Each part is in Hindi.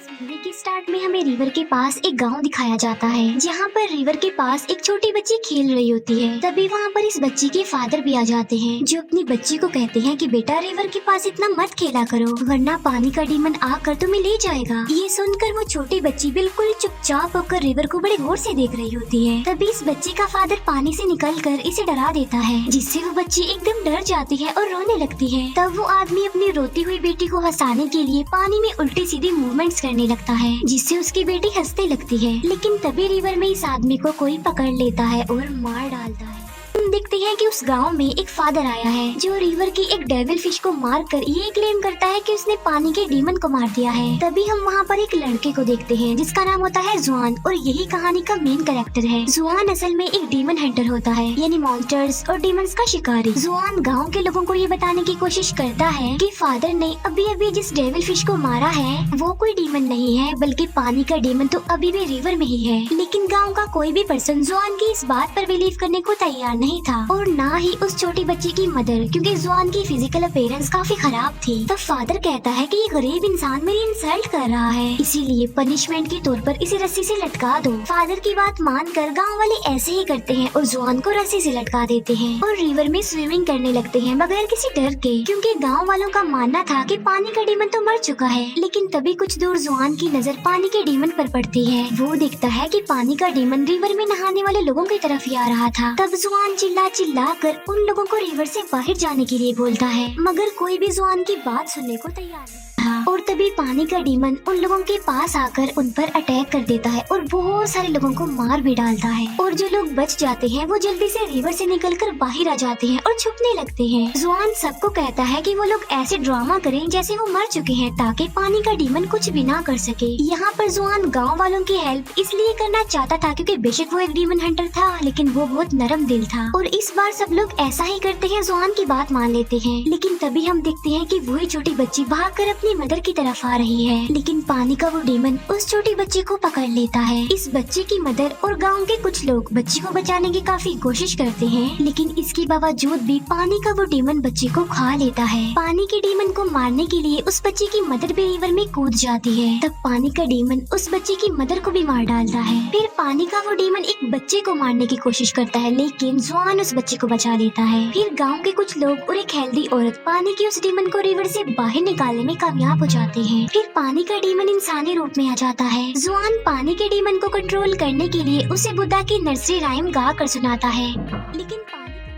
मूवी के स्टार्ट में हमें रिवर के पास एक गांव दिखाया जाता है, जहां पर रिवर के पास एक छोटी बच्ची खेल रही होती है। तभी वहां पर इस बच्ची के फादर भी आ जाते हैं, जो अपनी बच्ची को कहते हैं कि बेटा रिवर के पास इतना मत खेला करो, वरना पानी का डीमन आकर तुम्हें ले जाएगा। ये सुनकर वो छोटी बच्ची बिल्कुल चुपचाप होकर रिवर को बड़े गौर से देख रही होती है। तभी इस बच्ची का फादर पानी से निकलकर इसे डरा देता है, जिससे वो बच्ची एकदम डर जाती है और रोने लगती है। तब वो आदमी अपनी रोती हुई बेटी को हंसाने के लिए पानी में उल्टी सीधी मूवमेंट्स करने लगता है, जिससे उसकी बेटी हंसने लगती है। लेकिन तभी रिवर में इस आदमी को कोई पकड़ लेता है और मार डालता है। हम देखते हैं कि उस गांव में एक फादर आया है, जो रिवर की एक डेविल फिश को मारकर ये क्लेम करता है कि उसने पानी के डीमन को मार दिया है। तभी हम वहाँ पर एक लड़के को देखते हैं, जिसका नाम होता है जुआन, और यही कहानी का मेन कैरेक्टर है। जुआन असल में एक डीमन हंटर होता है, यानी मॉन्स्टर्स और डीमंस का शिकारी। जुआन गाँव के लोगों को ये बताने की कोशिश करता है कि फादर ने अभी अभी जिस डेविल फिश को मारा है वो कोई डीमन नहीं है, बल्कि पानी का डीमन तो अभी भी रिवर में ही है। लेकिन गाँव का कोई भी पर्सन जुआन की इस बात पर बिलीव करने को तैयार नहीं था, और ना ही उस छोटी बच्ची की मदर, क्योंकि जुआन की फिजिकल अपीयरेंस काफी खराब थी। तब फादर कहता है कि ये गरीब इंसान मेरी इंसल्ट कर रहा है, इसीलिए पनिशमेंट के तौर पर इसे रस्सी से लटका दो। फादर की बात मानकर गांव वाले ऐसे ही करते हैं और जुआन को रस्सी से लटका देते हैं और रिवर में स्विमिंग करने लगते हैं बगैर किसी डर के, क्योंकि गाँव वालों का मानना था कि पानी का डीमन तो मर चुका है। लेकिन तभी कुछ दूर जुआन की नजर पानी के डीमन पर पड़ती है। वो देखता है कि पानी का डीमन रिवर में नहाने वाले लोगों की तरफ ही आ रहा था। तब जुआन चिल्ला कर उन लोगों को रिवर से बाहर जाने के लिए बोलता है, मगर कोई भी जुआन की बात सुनने को तैयार नहीं था। और तभी पानी का डीमन उन लोगों के पास आकर उन पर अटैक कर देता है और बहुत सारे लोगों को मार भी डालता है। और जो लोग बच जाते हैं वो जल्दी से रिवर से निकलकर बाहर आ जाते हैं और छुपने लगते हैं। जुआन सबको कहता है कि वो लोग ऐसे ड्रामा करें जैसे वो मर चुके हैं, ताकि पानी का डीमन कुछ भी ना कर सके। यहाँ पर जुआन गाँव वालों की हेल्प इसलिए करना चाहता था क्योंकि बेशक वो एक डीमन हंटर था, लेकिन वो बहुत नरम दिल था, और इस बार सब लोग ऐसा ही करते हैं, जुआन की बात मान लेते हैं। लेकिन तभी हम देखते हैं कि वही छोटी बच्ची भागकर अपनी मदर की तरफ आ रही है, लेकिन पानी का वो डीमन उस छोटी बच्ची को पकड़ लेता है। इस बच्ची की मदर और गांव के कुछ लोग बच्ची को बचाने की काफी कोशिश करते हैं, लेकिन इसके बावजूद भी पानी का वो डीमन बच्ची को खा लेता है। पानी के डीमन को मारने के लिए उस बच्ची की मदर भी रिवर में कूद जाती है। तब पानी का डीमन उस बच्ची की मदर को भी मार डालता है। फिर पानी का वो डीमन एक बच्चे को मारने की कोशिश करता है, लेकिन जुआन उस बच्चे को बचा लेता है। फिर गाँव के कुछ लोग और एक हेल्दी औरत पानी के उस डीमन को रिवर से बाहर निकालने में कामयाब हो जाते हैं। फिर पानी का डीमन इंसानी रूप में आ जाता है। जुआन पानी के डीमन को कंट्रोल करने के लिए उसे बुद्धा की नर्सरी राइम गा कर सुनाता है, लेकिन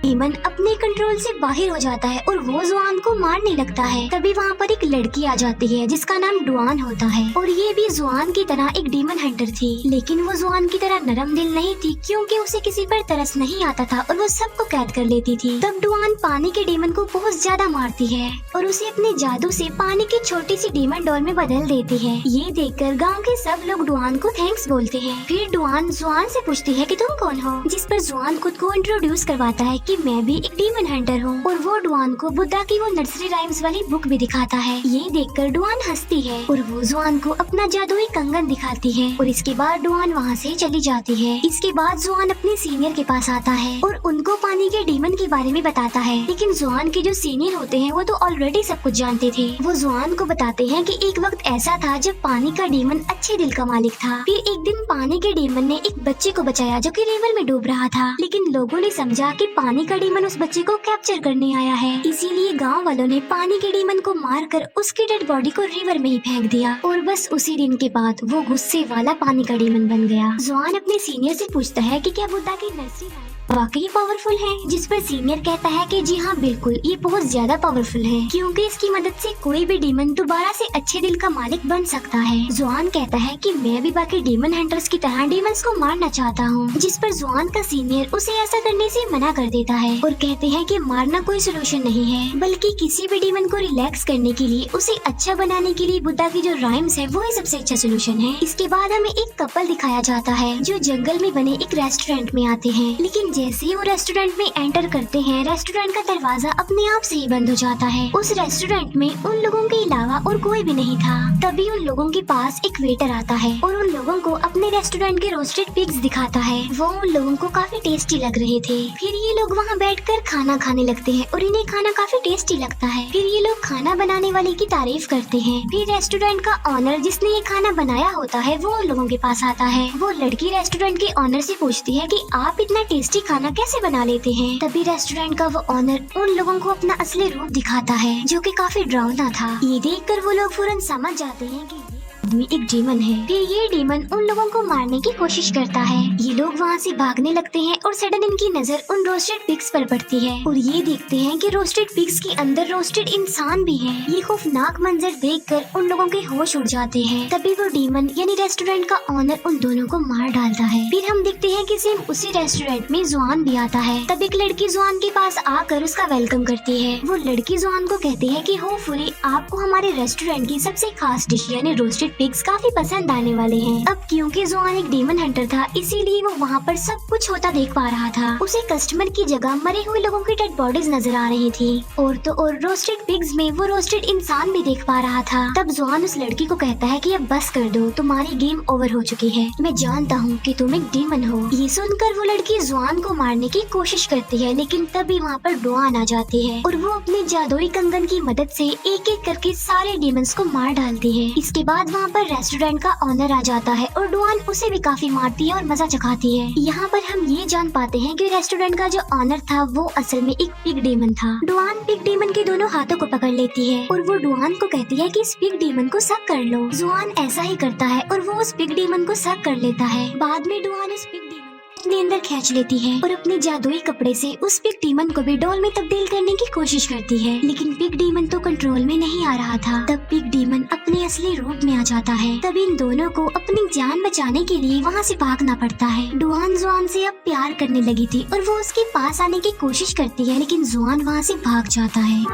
डीमन अपने कंट्रोल से बाहर हो जाता है और वो जुआन को मारने लगता है। तभी वहाँ पर एक लड़की आ जाती है जिसका नाम डुआन होता है, और ये भी जुआन की तरह एक डीमन हंटर थी, लेकिन वो जुआन की तरह नरम दिल नहीं थी, क्योंकि उसे किसी पर तरस नहीं आता था और वो सबको कैद कर लेती थी। तब डुआन पानी के डीमन को बहुत ज्यादा मारती है और उसे अपने जादू से पानी की छोटी सी डीमन डॉल में बदल देती है। ये देखकर गाँव के सब लोग डुआन को थैंक्स बोलते हैं। फिर डुआन जुआन से पूछती है कि तुम कौन हो, जिस पर जुआन खुद को इंट्रोड्यूस करवाता है कि मैं भी एक डीमन हंटर हूँ, और वो डुआन को बुद्धा की वो नर्सरी राइम्स वाली बुक भी दिखाता है। ये देखकर डुआन हंसती है और वो जुआन को अपना जादुई कंगन दिखाती है, और इसके बाद डुआन वहाँ से चली जाती है। इसके बाद जुआन अपने सीनियर के पास आता है और उनको पानी के डीमन के बारे में बताता है, लेकिन जुआन के जो सीनियर होते हैं वो तो ऑलरेडी सब कुछ जानते थे। वो जुआन को बताते हैं कि एक वक्त ऐसा था जब पानी का डीमन अच्छे दिल का मालिक था। फिर एक दिन पानी के डीमन ने एक बच्चे को बचाया जो कि रिवर में डूब रहा था, लेकिन लोगों ने समझा कि पानी का डीमन उस बच्चे को कैप्चर करने आया है, इसीलिए गांव वालों ने पानी के डीमन को मारकर उसकी डेड बॉडी को रिवर में ही फेंक दिया, और बस उसी दिन के बाद वो गुस्से वाला पानी का डीमन बन गया। जुआन अपने सीनियर से पूछता है कि क्या बुद्धा की नर्सरी वाकई पावरफुल है, जिस पर सीनियर कहता है कि जी हाँ बिल्कुल, ये बहुत ज्यादा पावरफुल है, क्योंकि इसकी मदद से कोई भी डीमन दोबारा से अच्छे दिल का मालिक बन सकता है। जुआन कहता है कि मैं भी बाकी डीमन हंटर्स की तरह डीमंस को मारना चाहता हूँ, जिस पर जुआन का सीनियर उसे ऐसा करने से मना कर देता है और कहते हैं कि मारना कोई सोल्यूशन नहीं है, बल्कि किसी भी डीमन को रिलैक्स करने के लिए, उसे अच्छा बनाने के लिए बुद्धा की जो राइम्स है वो ही सबसे अच्छा सोल्यूशन है। इसके बाद हमें एक कपल दिखाया जाता है जो जंगल में बने एक रेस्टोरेंट में आते हैं, लेकिन जैसे ही वो रेस्टोरेंट में एंटर करते हैं, रेस्टोरेंट का दरवाजा अपने आप से ही बंद हो जाता है। उस रेस्टोरेंट में उन लोगों के अलावा और कोई भी नहीं था। तभी उन लोगों के पास एक वेटर आता है और उन लोगों को अपने रेस्टोरेंट के रोस्टेड पिग्स दिखाता है। वो उन लोगों को काफी टेस्टी लग रहे थे। फिर ये लोग वहाँ बैठकर खाना खाने लगते हैं और इन्हें खाना काफी टेस्टी लगता है। फिर ये लोग खाना बनाने वाले की तारीफ करते हैं। फिर रेस्टोरेंट का ऑनर जिसने ये खाना बनाया होता है वो उन लोगों के पास आता है। वो लड़की रेस्टोरेंट के ऑनर से पूछती है कि आप इतना टेस्टी खाना कैसे बना लेते हैं। तभी रेस्टोरेंट का वो ऑनर उन लोगों को अपना असली रूप दिखाता है जो कि काफी डरावना था। ये देखकर वो लोग फौरन समझ जाते हैं कि आदमी एक डीमन है। फिर ये डीमन उन लोगों को मारने की कोशिश करता है। ये लोग वहाँ से भागने लगते हैं और सडन इनकी नजर उन रोस्टेड पिग्स पर पड़ती है और ये देखते हैं कि रोस्टेड पिग्स के अंदर रोस्टेड इंसान भी हैं। ये खौफनाक मंजर देखकर उन लोगों के होश उड़ जाते हैं। तभी वो डीमन यानी रेस्टोरेंट का ऑनर उन दोनों को मार डालता है। फिर हम देखते हैं कि सेम उसी रेस्टोरेंट में जुआन भी आता है। तब एक लड़की जुआन के पास आकर उसका वेलकम करती है। वो लड़की जुआन को कहती है कि होपफुली आपको हमारे रेस्टोरेंट की सबसे खास डिश यानी रोस्टेड पिग्स काफी पसंद आने वाले हैं। अब क्योंकि जुआन एक डीमन हंटर था इसीलिए वो वहाँ पर सब कुछ होता देख पा रहा था। उसे कस्टमर की जगह मरे हुए लोगों की डेड बॉडीज नजर आ रही थी और तो और रोस्टेड पिग्स में वो रोस्टेड इंसान भी देख पा रहा था। तब जुआन उस लड़की को कहता है कि अब बस कर दो, तुम्हारी गेम ओवर हो चुकी है। मैं जानता हूँ कि तुम एक डीमन हो। ये सुनकर वो लड़की जुआन को मारने की कोशिश करती है लेकिन तभी वहाँ पर डुआन आ जाती है और वो अपने जादुई कंगन की मदद से एक एक करके सारे डीमंस को मार डालती है। इसके बाद वहाँ पर रेस्टोरेंट का ऑनर आ जाता है और डुआन उसे भी काफी मारती है और मजा चखाती है। यहाँ पर हम ये जान पाते हैं कि रेस्टोरेंट का जो ऑनर था वो असल में एक पिग डीमन था। डुआन पिग डीमन के दोनों हाथों को पकड़ लेती है और वो डुआन को कहती है कि इस पिग डीमन को सक कर लो। जुआन ऐसा ही करता है और वो उस पिग डीमन को सक कर लेता है। बाद में डुआन उस पिग डीमन अपने अंदर खींच लेती है और अपने जादुई कपड़े से उस पिग डीमन को भी डॉल में तब्दील करने की कोशिश करती है लेकिन पिग डीमन तो कंट्रोल में नहीं आ रहा था। तब पिग डीमन अपने असली रूप में आ जाता है। तब इन दोनों को अपनी जान बचाने के लिए वहाँ से भागना पड़ता है। डुआन जुआन से अब प्यार करने लगी थी और वो उसके पास आने की कोशिश करती है लेकिन जुआन वहाँ से भाग जाता है।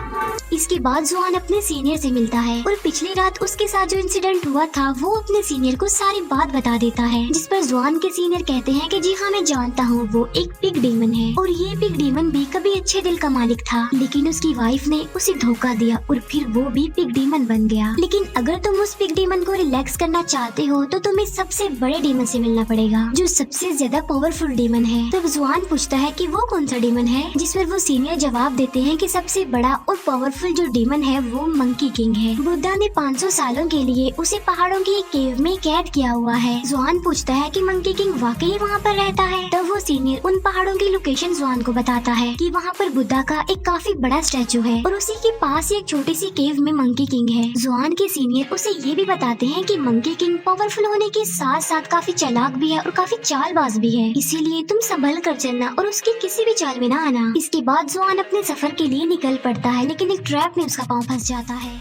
इसके बाद जुआन अपने सीनियर से मिलता है और पिछली रात उसके साथ जो इंसिडेंट हुआ था वो अपने सीनियर को सारी बात बता देता है। जिस पर जुआन के सीनियर कहते हैं कि जी हाँ मैं जानता हूँ वो एक पिग डीमन है और ये पिग डीमन भी कभी अच्छे दिल का मालिक था लेकिन उसकी वाइफ ने उसे धोखा दिया और फिर वो भी पिग डीमन बन गया। लेकिन अगर तुम उस पिग डीमन को रिलैक्स करना चाहते हो तो तुम्हें सबसे बड़े डीमन से मिलना पड़ेगा जो सबसे ज्यादा पावरफुल डीमन है। तब जुआन पूछता है कि वो कौन सा डीमन है, जिस पर वो सीनियर जवाब देते हैं कि सबसे बड़ा और पावरफुल जो डीमन है वो मंकी किंग है। बुद्धा ने 500 सालों के लिए उसे पहाड़ों की एक केव में कैद किया हुआ है। जुआन पूछता है कि मंकी किंग वाकई वहाँ पर रहता है। तब वो सीनियर उन पहाड़ों की लोकेशन जुआन को बताता है कि वहाँ पर बुद्धा का एक काफी बड़ा स्टैचू है और उसी के पास एक छोटी सी केव में मंकी किंग है। जुआन के सीनियर उसे ये भी बताते हैं कि मंकी किंग पावरफुल होने के साथ साथ काफी चालाक भी है और काफी चालबाज भी है, इसीलिए तुम संभल कर चलना और उसकी किसी भी चाल में ना आना। इसके बाद जुआन अपने सफर के लिए निकल पड़ता है लेकिन एक ट्रैप में उसका पाँव फंस जाता है।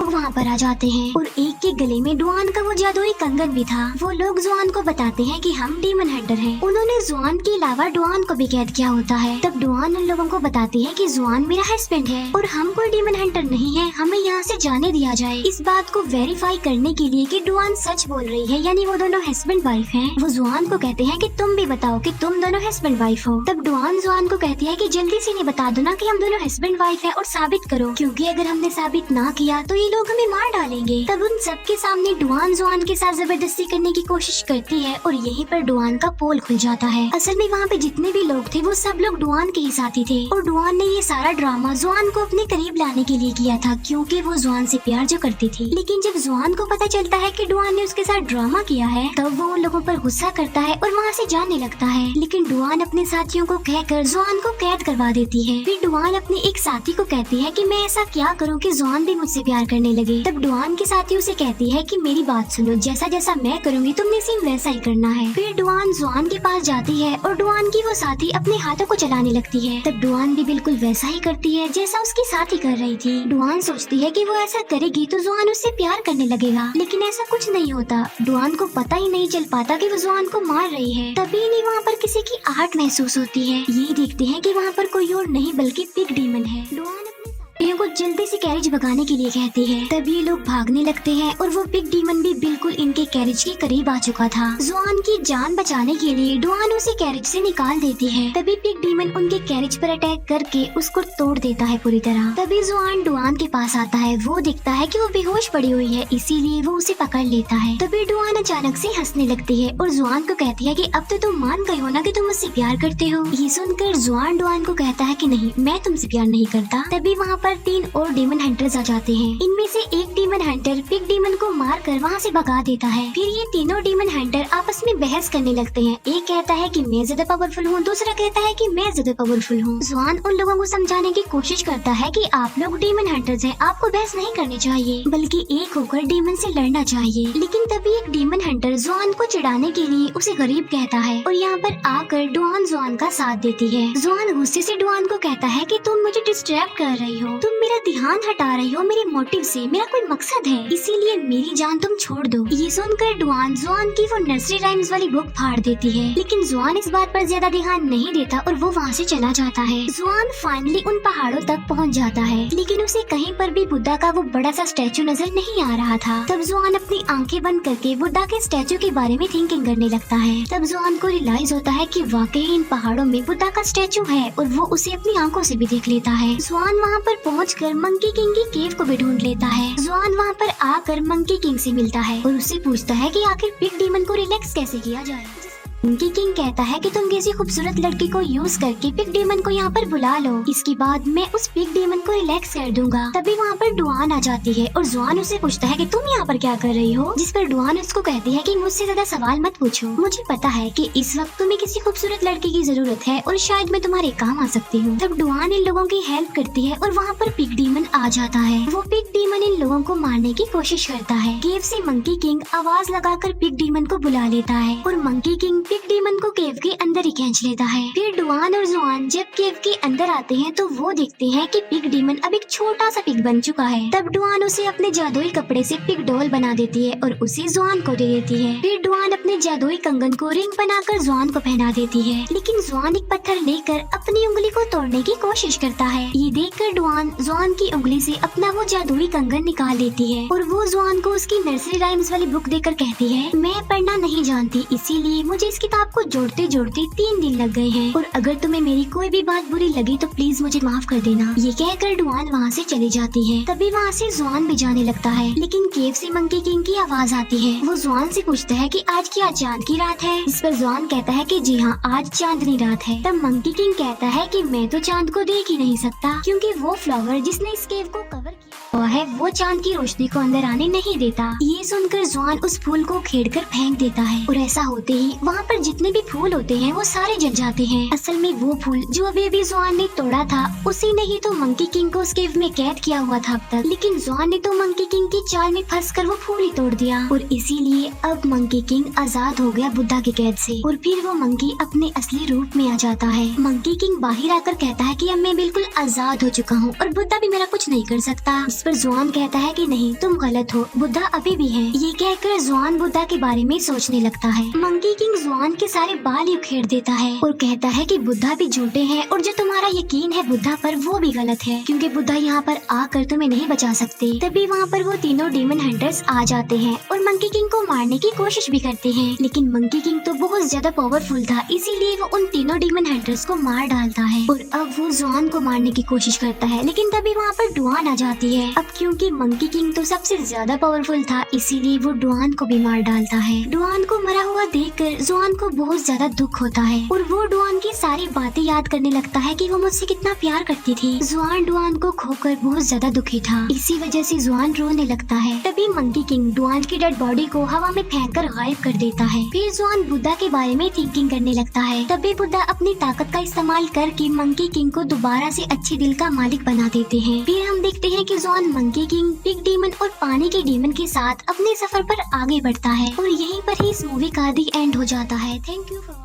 लोग वहाँ पर आ जाते हैं और एक के गले में डुआन का वो जादुई कंगन भी था। वो लोग जुआन को बताते हैं कि हम डीमन हंटर हैं। उन्होंने जुआन के अलावा डुआन को भी कैद किया होता है। तब डुआन उन लोगों को बताती है कि जुआन मेरा हस्बैंड है और हम कोई डीमन हंटर नहीं है, हमें यहाँ से जाने दिया जाए। इस बात को वेरीफाई करने के लिए कि डुआन सच बोल रही है यानी वो दोनों हस्बैंड वाइफ हैं, वो जुआन को कहते हैं कि तुम भी बताओ कि तुम दोनों हस्बैंड वाइफ हो। तब डुआन जुआन को कहती है कि जल्दी से इन्हें बता दो ना कि हम दोनों हस्बैंड वाइफ हैं और साबित करो, क्योंकि अगर हमने साबित ना किया तो ये लोग हमें मार डालेंगे। तब उन सबके सामने डुआन जुआन के साथ जबरदस्ती करने की कोशिश करती है और यहीं पर डुआन का पोल खुल जाता है। असल में वहाँ पे जितने भी लोग थे वो सब लोग डुआन के ही साथी थे और डुआन ने ये सारा ड्रामा जुआन को अपने करीब लाने के लिए किया था क्योंकि वो जुआन से प्यार जो करती थी। लेकिन जब जुआन को पता चलता है कि डुआन ने उसके साथ ड्रामा किया है तब वो उन लोगों पर गुस्सा करता है और वहाँ से जाने लगता है। लेकिन डुआन अपने साथियों को कहकर जुआन को कैद करवा देती है। फिर डुआन अपने एक साथी को कहती है कि मैं ऐसा क्या करूँ कि जुआन भी मुझसे प्यार करने लगे। तब डुआन के साथी उसे कहती है कि मेरी बात सुनो, जैसा जैसा मैं करूँगी तुमने सेम वैसा ही करना है। फिर डुआन जुआन के पास जाती है और डुआन की वो साथी अपने हाथों को चलाने लगती है। तब डुआन भी बिल्कुल वैसा ही करती है जैसा उसकी साथी कर रही थी। डुआन सोचती है कि वो ऐसा करेगी तो जुआन उससे प्यार करने लगेगा, लेकिन ऐसा कुछ नहीं होता। डुआन को पता ही नहीं चल पाता कि वो जुआन को मार रही है। तभी नहीं वहाँ पर किसी की आहट महसूस होती है। ये देखते हैं कि वहाँ पर कोई और नहीं बल्कि पिग डीमन है। डुआन भाइयों को जल्दी से कैरेज भगाने के लिए कहती है। तब ये लोग भागने लगते हैं और वो पिग डीमन भी बिल्कुल इनके कैरेज के करीब आ चुका था। जुआन की जान बचाने के लिए डुआन उसे कैरेज से निकाल देती है। तभी पिग डीमन उनके कैरेज पर अटैक करके उसको तोड़ देता है पूरी तरह। तभी जुआन डुआन के पास आता है। वो दिखता है कि वो बेहोश पड़ी हुई है, इसीलिए वो उसे पकड़ लेता है। तभी डुआन अचानक से हंसने लगती है और जुआन को कहती है कि अब तो तुम मान गए हो ना कि तुम मुझसे प्यार करते हो। ये सुनकर जुआन डुआन को कहता है कि नहीं, मैं तुमसे प्यार नहीं करता। तभी वहाँ पर 3 और डीमन हंटर्स आ जाते हैं। इनमें से एक डीमन हंटर पिग डीमन को मार कर वहाँ से भगा देता है। फिर ये तीनों डीमन हंटर आपस में बहस करने लगते हैं। एक कहता है कि मैं ज्यादा पावरफुल हूँ, दूसरा कहता है कि मैं ज्यादा पावरफुल हूँ। जुआन उन लोगों को समझाने की कोशिश करता है कि आप लोग डीमन हंटर्स हैं, आपको बहस नहीं करनी चाहिए, बल्कि एक होकर डीमन से लड़ना चाहिए। लेकिन तभी एक डीमन हंटर जुआन को चिढ़ाने के लिए उसे गरीब कहता है और यहाँ पर आकर डुआन जुआन का साथ देती है। जुआन गुस्से से डुआन को कहता है कि तुम मुझे डिस्ट्रैक्ट कर रही हो, तुम मेरा ध्यान हटा रही हो मेरे मोटिव से, मेरा कोई मकसद है, इसीलिए मेरी जान तुम छोड़ दो। ये सुनकर डुआन जुआन की वो नर्सरी राइम्स वाली बुक फाड़ देती है। लेकिन जुआन इस बात पर ज्यादा ध्यान नहीं देता और वो वहाँ से चला जाता है। जुआन फाइनली उन पहाड़ों तक पहुँच जाता है, लेकिन उसे कहीं पर भी बुद्धा का वो बड़ा सा स्टैचू नजर नहीं आ रहा था। तब जुआन अपनी आंखें बंद करके बुद्धा के स्टैचू के बारे में थिंकिंग करने लगता है। तब जुआन को रियलाइज होता है कि वाकई इन पहाड़ों में बुद्धा का स्टैचू है और वो उसे अपनी आंखों से भी देख लेता है। जुआन वहाँ पर पहुंचकर मंकी किंग की केव को भी ढूंढ लेता है। जुआन वहाँ पर आकर मंकी किंग से मिलता है और उससे पूछता है कि आखिर पिग डीमन को रिलैक्स कैसे किया जाए। मंकी किंग कहता है कि तुम किसी खूबसूरत लड़की को यूज करके पिग डीमन को यहाँ पर बुला लो, इसके बाद मैं उस पिग डीमन को रिलैक्स कर दूंगा। तभी वहाँ पर डुआन आ जाती है और जुआन उसे पूछता है कि तुम यहाँ पर क्या कर रही हो, जिस पर डुआन उसको कहती है कि मुझसे ज्यादा सवाल मत पूछो, मुझे पता है कि इस वक्त तुम्हें किसी खूबसूरत लड़की की जरूरत है और शायद मैं तुम्हारे काम आ सकती हूँ। तब डुआन इन लोगों की हेल्प करती है और वहाँ पर पिग डीमन आ जाता है। वो पिग डीमन इन लोगों को मारने की कोशिश करता है। केव से मंकी किंग आवाज लगाकर पिग डीमन को बुला लेता है और मंकी किंग पिग डीमन को केव के अंदर ही खींच लेता है। फिर डुआन और जुआन जब केव के अंदर आते हैं तो वो देखते हैं कि पिग डीमन अब एक छोटा सा पिग बन चुका है। तब डुआन उसे अपने जादुई कपड़े से पिग डॉल बना देती है और उसे जुआन को दे देती है। फिर डुआन अपने जादुई कंगन को रिंग बनाकर जुआन को पहना देती है, लेकिन जुआन एक पत्थर लेकर अपनी उंगली को तोड़ने की कोशिश करता है। ये देखकर डुआन जुआन की उंगली से अपना वो जादुई कंगन निकाल लेती है और वो जुआन को उसकी नर्सरी राइम्स वाली बुक देकर कहती है, मैं पढ़ना नहीं जानती, इसीलिए मुझे इस किताब को जोड़ते जोड़ते 3 दिन लग गए हैं और अगर तुम्हें मेरी कोई भी बात बुरी लगी तो प्लीज मुझे माफ कर देना। ये कहकर डुआन वहाँ से चली जाती है। तभी वहाँ से जुआन भी जाने लगता है, लेकिन केव से मंकी किंग की आवाज आती है। वो जुआन से पूछता है कि आज क्या चांद की रात है। इस पर जुआन कहता है कि जी हाँ, आज चांदनी रात है। तब मंकी किंग कहता है कि मैं तो चांद को देख ही नहीं सकता, क्योंकि वो फ्लावर जिसने इस केव को कवर किया है वो चांद की रोशनी को अंदर आने नहीं देता। ये सुनकर जुआन उस फूल को खेड़कर फेंक देता है और ऐसा होते ही वहाँ पर जितने भी फूल होते हैं वो सारे जल जाते हैं। असल में वो फूल जो अभी जुआन ने तोड़ा था उसी ने ही तो मंकी किंग को उस केव में कैद किया हुआ था अब तक, लेकिन जुआन ने तो मंकी किंग की चाल में फंसकर वो फूल ही तोड़ दिया और इसीलिए अब मंकी किंग आजाद हो गया बुद्धा की कैद से और फिर वो मंकी अपने असली रूप में आ जाता है। मंकी किंग बाहर आकर कहता है कि अब मैं बिल्कुल आजाद हो चुका हूँ और बुद्धा भी मेरा कुछ नहीं कर सकता। इस पर जुआन कहता है कि नहीं, तुम गलत हो, बुद्धा अभी भी है। ये कहकर जुआन बुद्धा के बारे में सोचने लगता है। मंकी किंग जुआन के सारे बाल ही उखेड़ देता है और कहता है कि बुद्धा भी झूठे हैं और जो तुम्हारा यकीन है बुद्धा पर वो भी गलत है, क्योंकि बुद्धा यहाँ पर आकर तुम्हें नहीं बचा सकते। तभी वहाँ पर वो तीनों डीमन हंटर्स आ जाते हैं और मंकी किंग को मारने की कोशिश भी करते हैं, लेकिन मंकी किंग तो बहुत ज्यादा पावरफुल था, इसीलिए वो उन तीनों डीमन हंटर्स को मार डालता है और अब वो जुआन को मारने की कोशिश करता है, लेकिन तभी वहाँ पर डुआन आ जाती है। अब क्योंकि मंकी किंग तो सबसे ज्यादा पावरफुल था, इसीलिए वो डुआन को भी मार डालता है। डुआन को मरा हुआ देखकर जुआन को बहुत ज्यादा दुख होता है और वो डुआन की सारी बातें याद करने लगता है कि वो मुझसे कितना प्यार करती थी। जुआन डुआन को खोकर बहुत ज्यादा दुखी था, इसी वजह से जुआन रोने लगता है। तभी मंकी किंग डुआन की डेड बॉडी को हवा में फेंककर गायब कर देता है। फिर जुआन बुद्धा के बारे में थिंकिंग करने लगता है। तभी बुद्धा अपनी ताकत का इस्तेमाल करके मंकी किंग को दोबारा से अच्छे दिल का मालिक बना देते हैं। फिर हम देखते हैं कि जुआन मंकी किंग, पिग डीमन और पानी के डीमन के साथ अपने सफर पर आगे बढ़ता है और यहीं पर ही इस मूवी का दी एंड हो जाता है। Thank you for